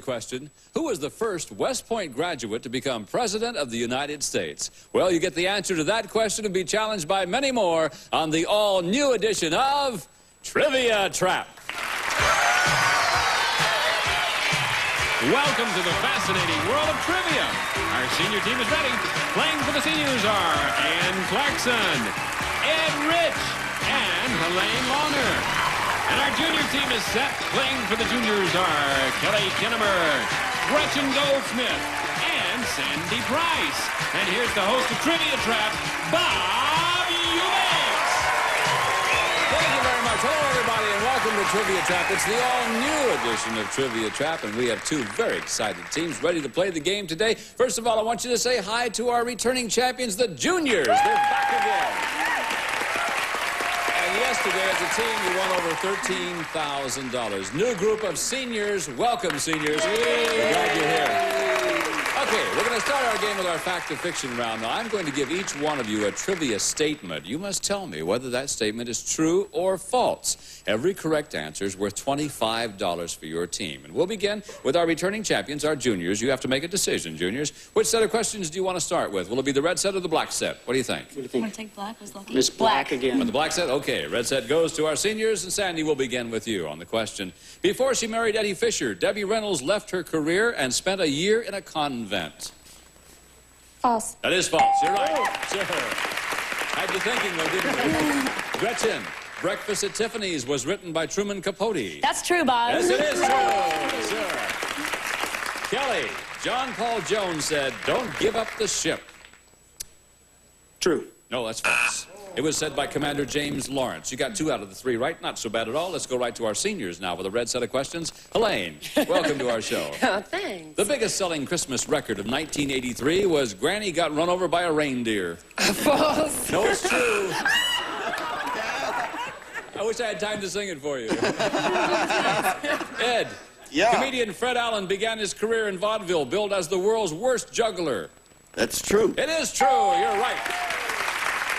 Question: who was the first West Point graduate to become President of the United States? Well, you get the answer to that question and be challenged by many more on the all-new edition of Trivia Trap. Welcome to the fascinating world of trivia. Our senior team is ready. Playing for the seniors are Ann Clarkson, Ed Rich, and Helene Longer. And our junior team is set. Playing for the juniors are Kelly Kinnemer, Gretchen Goldsmith, and Sandy Price. And here's the host of Trivia Trap, Bob Eubanks. Thank you very much. Hello, everybody, and welcome to Trivia Trap. It's the all-new edition of Trivia Trap, and we have two very excited teams ready to play the game today. First of all, I want you to say hi to our returning champions, the juniors. They're back again. Yesterday, as a team, you won over $13,000. New group of seniors. Welcome, seniors. We're glad you're here. Okay, we're going to start our game with our fact or fiction round. Now, I'm going to give each one of you a trivia statement. You must tell me whether that statement is true or false. Every correct answer is worth $25 for your team. And we'll begin with our returning champions, our juniors. You have to make a decision, juniors. Which set of questions do you want to start with? Will it be the red set or the black set? What do you think? What do you think? Want to take black? Was lucky. Miss Black again. On the black set? Okay. Red set goes to our seniors, and Sandy will begin with you on the question. Before she married Eddie Fisher, Debbie Reynolds left her career and spent a year in a convent. False. That is false. You're right. Sure. Had you thinking, though, didn't you? Gretchen, Breakfast at Tiffany's was written by Truman Capote. That's true, Bob. Yes, it is true. Sure. Kelly, John Paul Jones said, "Don't give up the ship." True. No, that's false. It was said by Commander James Lawrence. You got 2 out of the 3 right. Not so bad at all. Let's go right to our seniors now with a red set of questions. Helene, welcome to our show. Oh, thanks. The biggest selling Christmas record of 1983 was Granny Got Run Over by a Reindeer. False. No, it's true. I wish I had time to sing it for you. Ed, Yeah. Comedian Fred Allen began his career in vaudeville, billed as the world's worst juggler. That's true. It is true. You're right.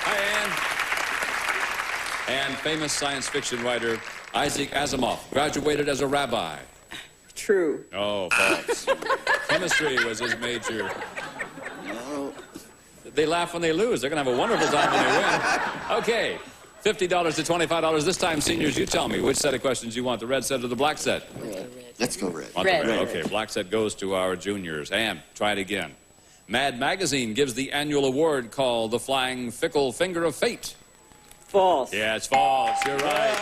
Hi, Ann. And famous science fiction writer Isaac Asimov graduated as a rabbi. True. Oh, false. Chemistry was his major. No. They laugh when they lose. They're going to have a wonderful time when they win. Okay, $50 to $25. This time, seniors, you tell me which set of questions you want, the red set or the black set? Let's go red. Want the Red. Okay, black set goes to our juniors. Ann, try it again. Mad Magazine gives the annual award called the Flying Fickle Finger of Fate. False. Yeah, it's false. You're right.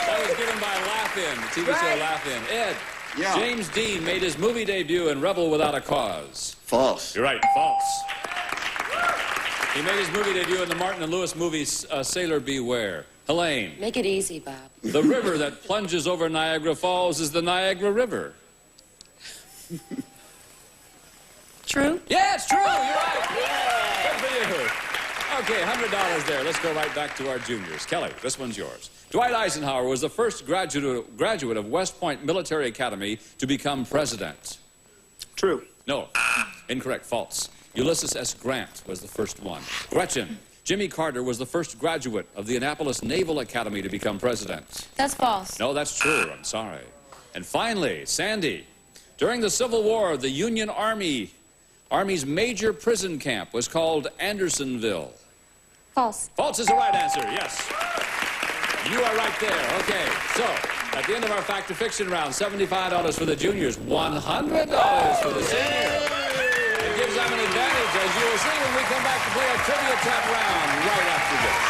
That was given by Laugh-In, the TV show Laugh-In. Ed, Yeah. James Dean made his movie debut in Rebel Without a Cause. False. You're right, false. He made his movie debut in the Martin and Lewis movie Sailor Beware. Helene, Make it easy, Bob. the river that plunges over Niagara Falls is the Niagara River. True? Yeah, it's true. You're right. Good for you. Okay, $100 there. Let's go right back to our juniors. Kelly, this one's yours. Dwight Eisenhower was the first graduate of West Point Military Academy to become president. True. No. Incorrect. False. Ulysses S. Grant was the first one. Gretchen, Jimmy Carter was the first graduate of the Annapolis Naval Academy to become president. That's false. No, that's true. I'm sorry. And finally, Sandy, during the Civil War, the Union Army's major prison camp was called Andersonville. False. False is the right answer, yes. You are right there. Okay, so at the end of our fact or fiction round, $75 for the juniors, $100 for the senior. It gives them an advantage, as you will see when we come back to play our Trivia Trap round right after this.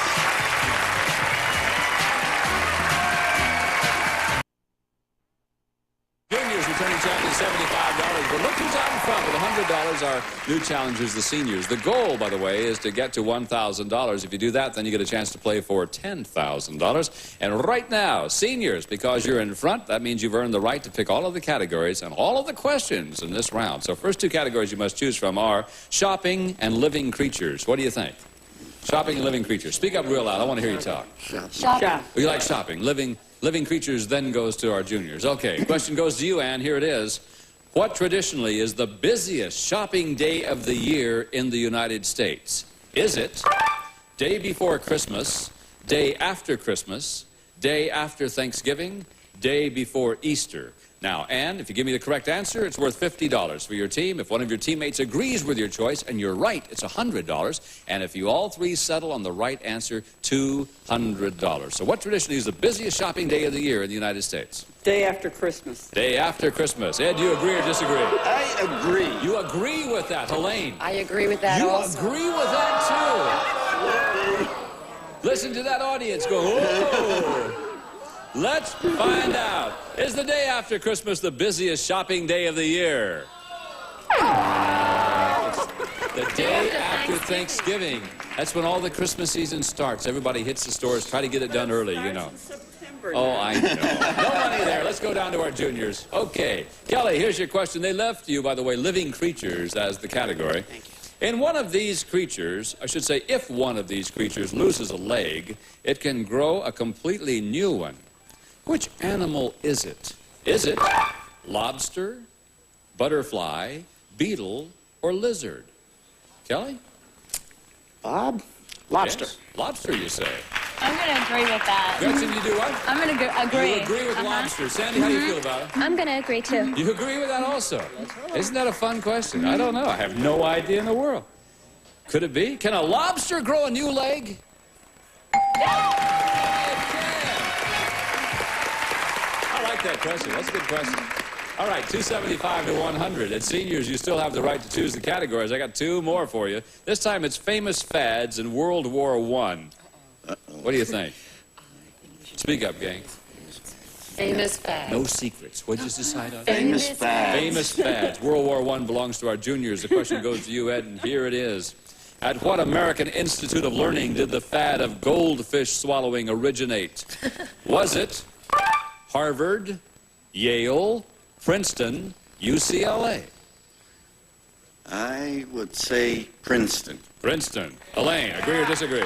Juniors returning champions, $75. But look who's out in front with $100. Our new challengers, the seniors. The goal, by the way, is to get to $1,000. If you do that, then you get a chance to play for $10,000. And right now, seniors, because you're in front, that means you've earned the right to pick all of the categories and all of the questions in this round. So first 2 categories you must choose from are shopping and living creatures. What do you think? Shopping and living creatures. Speak up real loud. I want to hear you talk. Shop. You like shopping. Living creatures then goes to our juniors. Okay, question goes to you, Ann. Here it is. What traditionally is the busiest shopping day of the year in the United States? Is it day before Christmas, day after Christmas, day after Thanksgiving, day before Easter? Now, Ann, if you give me the correct answer, it's worth $50 for your team. If one of your teammates agrees with your choice and you're right, it's $100. And if you all three settle on the right answer, $200. So what tradition is the busiest shopping day of the year in the United States? Day after Christmas. Day after Christmas. Ed, do you agree or disagree? I agree. You agree with that, Helene? I agree with that You also. agree with that, too? Listen to that audience go, oh! Let's find out. Is the day after Christmas the busiest shopping day of the year? It's the day after Thanksgiving. That's when all the Christmas season starts. Everybody hits the stores, try to get it done early, you know. Oh, I know. No money there. Let's go down to our juniors. Okay. Kelly, here's your question. They left you, by the way, living creatures as the category. Thank you. In one of these creatures, I should say, if one of these creatures loses a leg, it can grow a completely new one. Which animal is it? Is it lobster, butterfly, beetle, or lizard? Kelly? Bob? Lobster. Yes. Lobster, you say. I'm going to agree with that. Gretchen, you do what? I'm going to agree. You agree with lobster. Sandy, how do you feel about it? I'm going to agree too. You agree with that also? Isn't that a fun question? I don't know. I have no idea in the world. Could it be? Can a lobster grow a new leg? I like that question. That's a good question. All right, 275 to 100. At seniors, you still have the right to choose the categories. I got two more for you. This time it's famous fads in World War I. What do you think? Speak up, gang. Famous fact. No secrets. What'd you decide on? Famous fads. Famous fads. World War I belongs to our juniors. The question goes to you, Ed, and here it is. At what American Institute of Learning did the fad of goldfish swallowing originate? Was it Harvard, Yale, Princeton, UCLA? I would say Princeton. Princeton. Elaine, agree or disagree?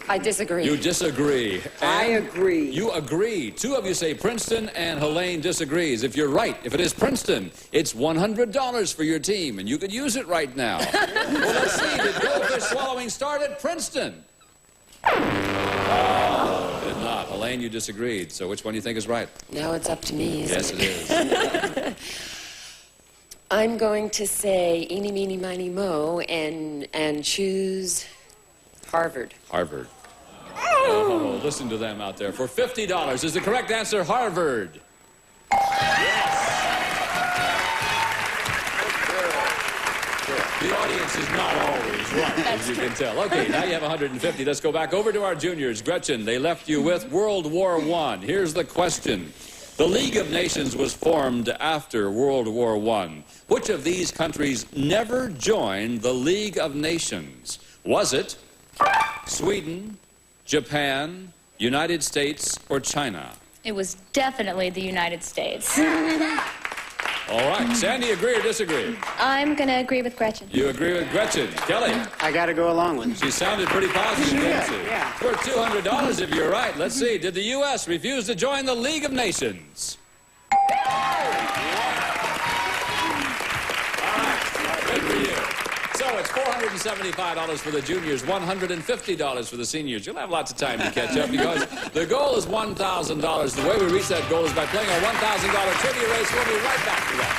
I disagree. You disagree. I And agree. You agree. Two of you say Princeton, and Helene disagrees. If you're right, if it is Princeton, it's $100 for your team, and you could use it right now. Well, let's see. Did goldfish swallowing start at Princeton? Oh, did not. Helene, you disagreed. So which one do you think is right? Now it's up to me. Yes, it is. I'm going to say eeny, meeny, miny, mo, and choose Harvard. Harvard. Oh, listen to them out there. For $50, is the correct answer Harvard? The audience is not always right, as you can tell. Okay, now you have 150. Let's go back over to our juniors. Gretchen, they left you with World War I. Here's the question. The League of Nations was formed after World War I. Which of these countries never joined the League of Nations? Was it Sweden, Japan, United States, or China? It was definitely the United States. All right. Sandy, agree or disagree? I'm going to agree with Gretchen. You agree with Gretchen. Kelly? I got to go along with it. She sounded pretty positive, didn't she? Yeah. For $200 if you're right. Let's see. Did the U.S. refuse to join the League of Nations? All right. Good for you. So it's $475 for the juniors, $150 for the seniors. You'll have lots of time to catch up because the goal is $1,000. The way we reach that goal is by playing our $1,000 trivia race. We'll be right back to that.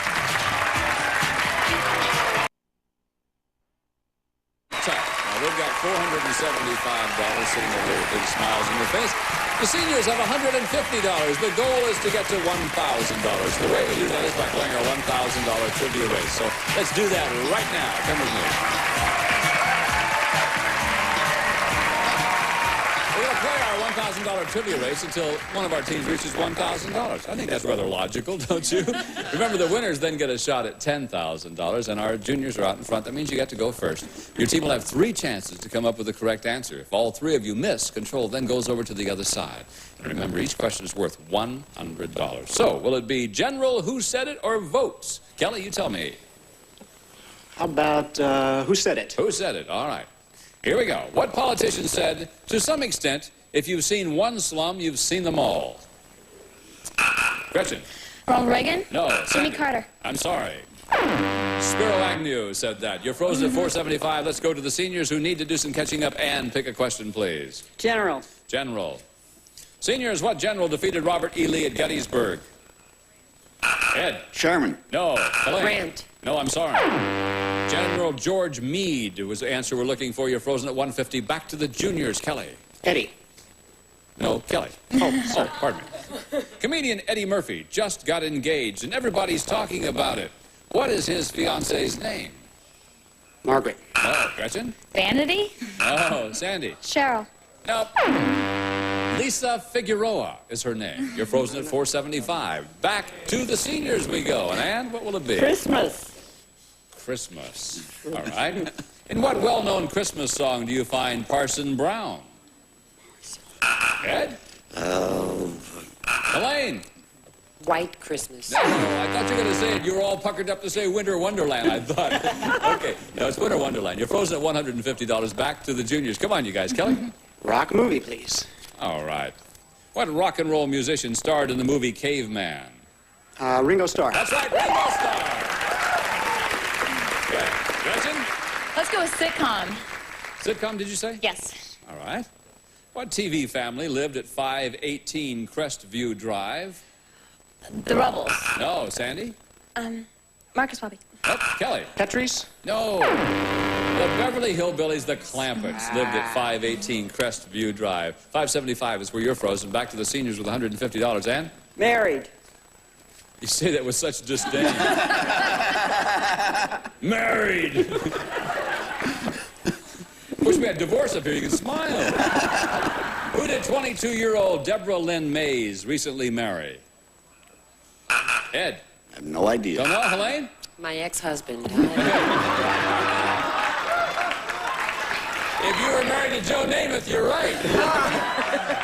So, now we've got $475 sitting there with big smiles on their face. The seniors have $150. The goal is to get to $1,000. The way we do that is by playing our $1,000 trivia race. So let's do that right now. Come with me. We're going to play our $1,000 trivia race until one of our teams reaches $1,000. I think that's rather logical, don't you? Remember, the winners then get a shot at $10,000, and our juniors are out in front. That means you get to go first. Your team will have 3 chances to come up with the correct answer. If all 3 of you miss, control then goes over to the other side. And remember, each question is worth $100. So, will it be general, who said it, or votes? Kelly, you tell me. How about who said it? Who said it? All right. Here we go. What politician said, to some extent, if you've seen one slum, you've seen them all? Gretchen. Ronald Reagan? No. Jimmy Sandy. Carter. I'm sorry. Spiro Agnew said that. You're frozen at 475. Let's go to the seniors who need to do some catching up and pick a question, please. General. General. Seniors, what general defeated Robert E. Lee at Gettysburg? Ed. Sherman. No. Elaine. Grant. No, I'm sorry. General George Meade was the answer we're looking for. You're frozen at 150. Back to the juniors. Kelly. Eddie. No, Kelly. Oh, pardon me. Comedian Eddie Murphy just got engaged, and everybody's talking about it. What is his fiancee's name? Margaret. No, Gretchen? Vanity? No, Sandy. Cheryl. Nope. Lisa Figueroa is her name. You're frozen at 475. Back to the seniors we go. And Ann, what will it be? Christmas. Christmas. All right. In what well-known Christmas song do you find Parson Brown? Ed? Elaine? White Christmas. No, I thought you were going to say it. You were all puckered up to say Winter Wonderland, I thought. Okay, no, it's Winter Wonderland. You're frozen at $150. Back to the juniors. Come on, you guys. Kelly? Rock movie, please. All right. What rock and roll musician starred in the movie Caveman? Ringo Starr. That's right, Ringo Starr. Okay. Gretchen? Let's go with sitcom. Sitcom, did you say? Yes. All right. What TV family lived at 518 Crestview Drive? The Rubbles. No, Sandy? Marcus Bobby. Oh, Kelly? Petries. No. The Beverly Hillbillies, the Clampetts, lived at 518 Crestview Drive. 575 is where you're frozen. Back to the seniors with $150. Ann? Married. You say that with such disdain. Married. Wish we had divorce up here. You can smile. Who did 22-year-old Deborah Lynn Mays recently marry? Ed? I have no idea. Don't know, Helene? My ex-husband. If you were married to Joe Namath, you're right.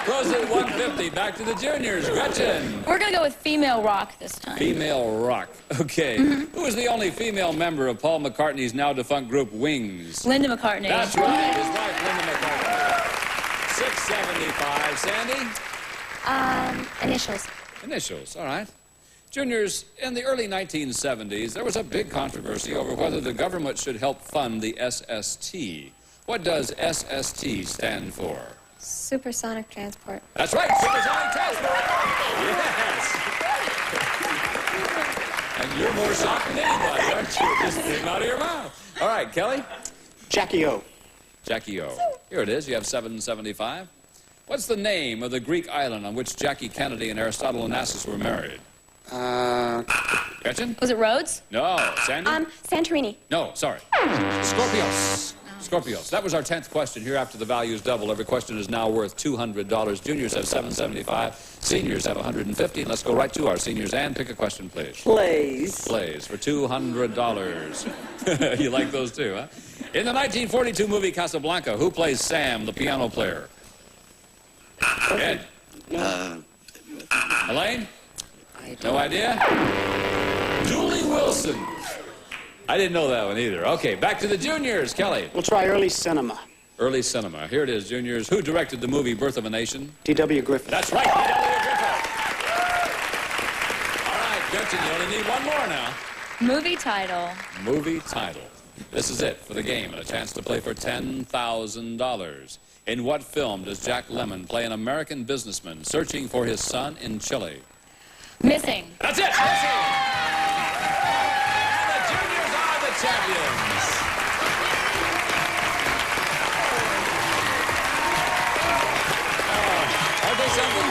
Close at 150. Back to the juniors. Gretchen. We're going to go with female rock this time. Female rock. Okay. Who is the only female member of Paul McCartney's now defunct group Wings? Linda McCartney. That's right. His wife, Linda McCartney. 675. Sandy? Initials. Initials. All right. Juniors, in the early 1970s, there was a big controversy over whether the government should help fund the SST. What does SST stand for? Supersonic transport. That's right, supersonic transport. Yes. And you're more shocked than anybody, aren't you? It just came out of your mouth. All right, Kelly? Jackie O. Jackie O. Here it is. You have 775. What's the name of the Greek island on which Jackie Kennedy and Aristotle Onassis were married? Gretchen? Was it Rhodes? No. Sandy? Santorini. No, sorry. Scorpios. Scorpios. That was our 10th question. Here after the values double. Every question is now worth $200. Juniors have 775. Seniors have 150. And let's go right to our seniors. Ann, pick a question, please. Plays. Plays for $200. You like those too, huh? In the 1942 movie Casablanca, who plays Sam, the piano player? Ed? Elaine? No idea? Julie Wilson. I didn't know that one either. Okay, back to the juniors. Kelly. We'll try early cinema. Early cinema. Here it is, juniors. Who directed the movie Birth of a Nation? D.W. Griffith. That's right, D.W. Griffith. All right, Gretchen, you only need one more now. Movie title. Movie title. This is it for the game and a chance to play for $10,000. In what film does Jack Lemmon play an American businessman searching for his son in Chile? Missing. That's it. Missing. And the juniors are the champions. Are they something?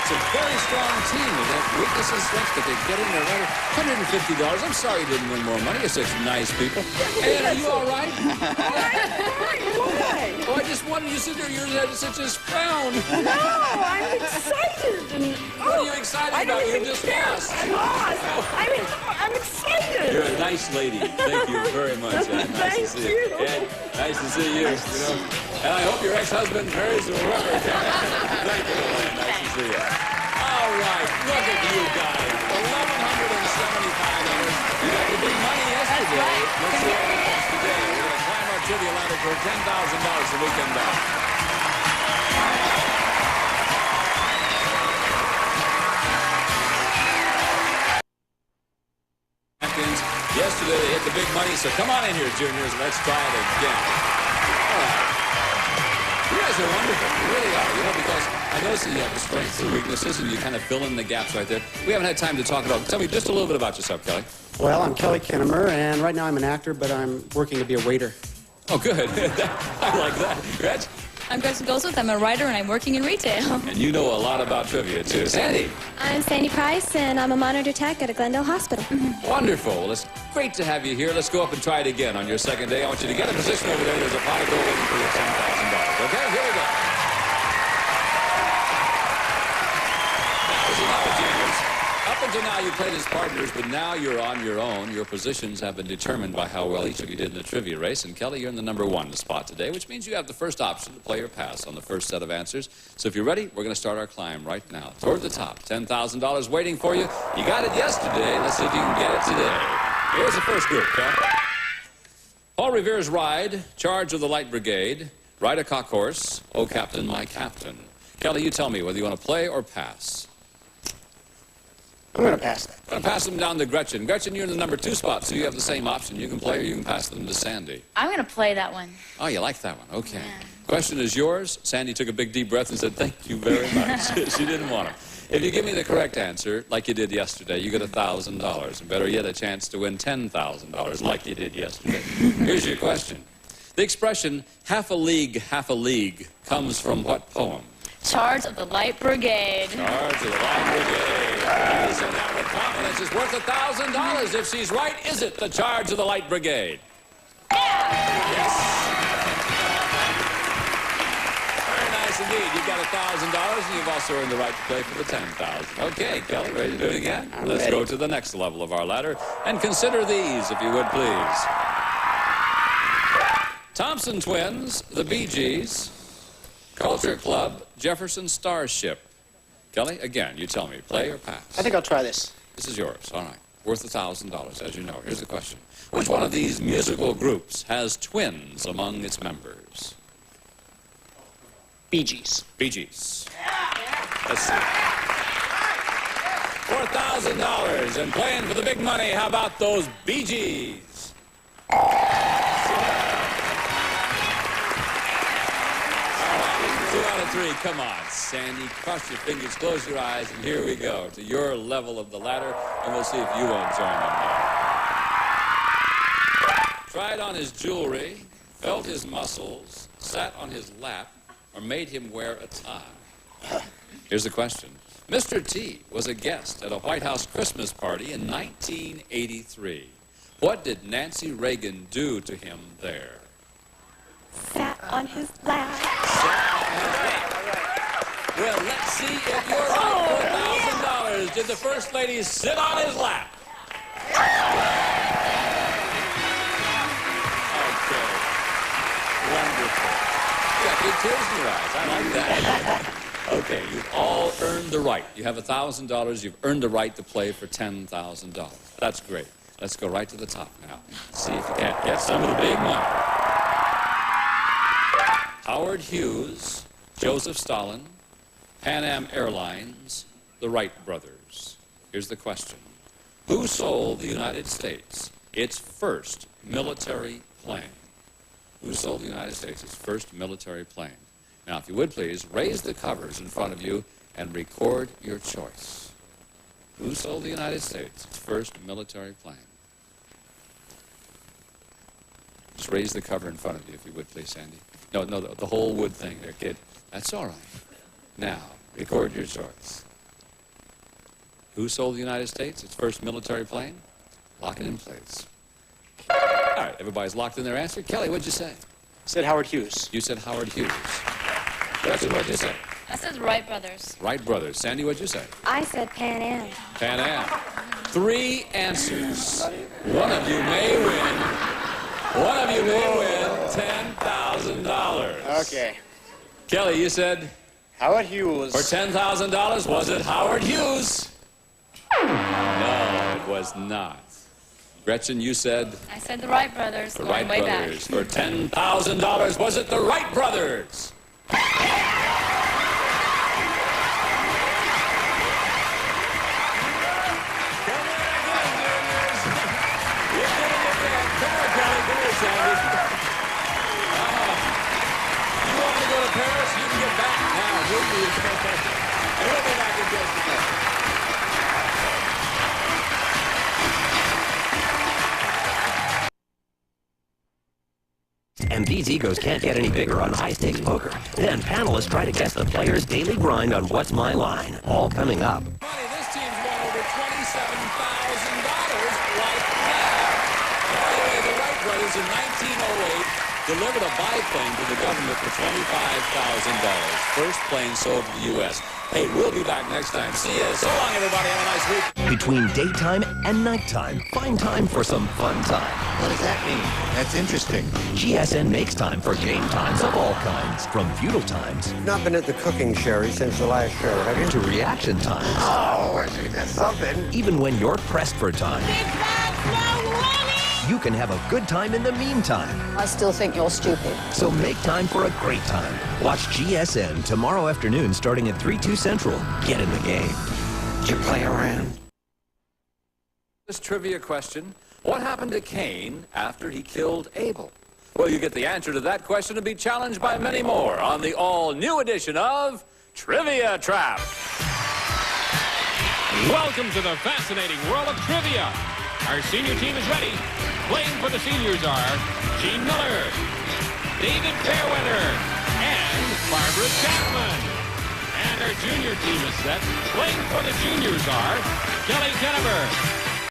It's a very strong team. They have weaknesses, strengths, but they get in there right. $150. I'm sorry you didn't win more money. You're such nice people. Hey, are you all right? Why? Oh, I just wanted you to sit there. You're such a frown. No, I'm excited. What are you excited about? You just lost. I lost. I'm excited. You're a nice lady. Thank you very much. Ed. Nice to see you. Ed, nice to see you. And I hope your ex-husband marries whoever. Thank you, Elaine. Nice to see you. All right, look at you guys. $1,175. You got the big money yesterday. right. Let's see what happens today. We're going to climb our trivia ladder for $10,000 when we come back. Yesterday they hit the big money, so come on in here, juniors. Let's try it again. All right. You guys are wonderful. You really are. You know, because I noticed that you have the strengths and weaknesses, and you kind of fill in the gaps right there. We haven't had time to talk about. Tell me just a little bit about yourself, Kelly. Well, I'm Kelly Kinnemer, and right now I'm an actor, but I'm working to be a waiter. Oh, good. I like that. Gretch? I'm Gretchen Goldsmith. I'm a writer, and I'm working in retail. And you know a lot about trivia, too. Sandy? I'm Sandy Price, and I'm a monitor tech at a Glendale hospital. Wonderful. Well, it's great to have you here. Let's go up and try it again on your second day. I want you to get a position over there. There's a pot of gold waiting for you, $10,000. Okay, here we go. Up until now, you played as partners, but now you're on your own. Your positions have been determined by how well each of you did in the trivia race. And Kelly, you're in the number one spot today, which means you have the first option to play or pass on the first set of answers. So if you're ready, we're going to start our climb right now. Toward the top, $10,000 waiting for you. You got it yesterday. Let's see if you can get it today. Here's the first group, Kelly. Paul Revere's Ride, Charge of the Light Brigade, Ride a Cock Horse, Oh Captain, My Captain. Kelly, you tell me whether you want to play or pass. I'm going to pass that. I'm going to pass them down to Gretchen. Gretchen, you're in the number two spot, so you have the same option. You can play or you can pass them to Sandy. I'm going to play that one. Oh, you like that one. Okay. Question is yours. Sandy took a big deep breath and said, thank you very much. She didn't want it. If you give me the correct answer, like you did yesterday, you get $1,000. And better yet, a chance to win $10,000 like you did yesterday. Here's your question. The expression, half a league, comes from what poem? Charge of the Light Brigade. Charge of the Light Brigade. Yes, and that with confidence is worth $1,000. If she's right, is it the Charge of the Light Brigade? Yes. Very nice indeed. You've got $1,000, and you've also earned the right to play for the $10,000. Okay, Kelly, ready to do it again? Let's go to the next level of our ladder and consider these, if you would, please. Thompson Twins, the Bee Gees, Culture Club, Jefferson Starship. Kelly, again, you tell me, play or pass? I think I'll try this. This is yours. All right. Worth $1,000, as you know. Here's the question. Which one of these musical groups has twins among its members? Bee Gees. Bee Gees. Let's see. $4,000 and playing for the big money. How about those Bee Gees? 2 out of 3. Come on, Sandy. Cross your fingers, close your eyes, and here we go to your level of the ladder, and we'll see if you won't join them now. Tried on his jewelry, felt his muscles, sat on his lap, or made him wear a tie. Here's the question. Mr. T was a guest at a White House Christmas party in 1983. What did Nancy Reagan do to him there? Sat on his lap. Well, let's see if you're right for $1,000. Did the First Lady sit on his lap? Okay. Wonderful. You got big tears in your eyes. I like that. Okay, you've all earned the right. You have $1,000. You've earned the right to play for $10,000. That's great. Let's go right to the top now. See if you can't get some of the big money. Howard Hughes, Joseph Stalin, Pan Am Airlines, the Wright brothers. Here's the question. Who sold the United States its first military plane? Who sold the United States its first military plane? Now, if you would please, raise the covers in front of you and record your choice. Who sold the United States its first military plane? Just raise the cover in front of you, if you would please, Sandy. No, the whole wood thing there, kid. That's all right. Now, record your choice. Who sold the United States its first military plane? Lock it in place. All right, everybody's locked in their answer. Kelly, what'd you say? Said Howard Hughes. You said Howard Hughes. Gretchen, what'd you say? I said Wright brothers. Wright brothers. Sandy, what'd you say? I said Pan Am. Pan Am. 3 answers. One of you may win. One of you may win $10,000. Okay. Kelly, you said Howard Hughes. for $10,000. Was it Howard Hughes? No, it was not. Gretchen, you said I said the Wright brothers. the Going Wright way brothers. back. For $10,000. Was it the Wright brothers? You want to go to Paris? You can get back now. These egos can't get any bigger on high-stakes poker. Then panelists try to guess the player's daily grind on What's My Line. All coming up. Money, this team's won over $27,000 right now. By the way, the Wright brothers in 1908 delivered a biplane to the government for $25,000. First plane sold to the U.S. Hey, we'll be back next time. See you. So long, everybody. Have a nice week. Between daytime and nighttime, find time for some fun time. What does that mean? That's interesting. GSN makes time for game times of all kinds, from feudal times Not been at the cooking sherry since the last show, have you? to reaction times. Oh, I think that's something. Even when you're pressed for time, you can have a good time in the meantime. I still think you're stupid. So make time for a great time. Watch GSN tomorrow afternoon starting at 3/2 Central. Get in the game. Did you play around? This trivia question: what happened to Cain after he killed Abel? Well, you get the answer to that question and be challenged by many more on the all-new edition of Trivia Trap. Welcome to the fascinating world of trivia. Our senior team is ready. Playing for the seniors are Gene Miller, David Fairweather, and Barbara Chapman. And our junior team is set. Playing for the juniors are Kelly Kennemer,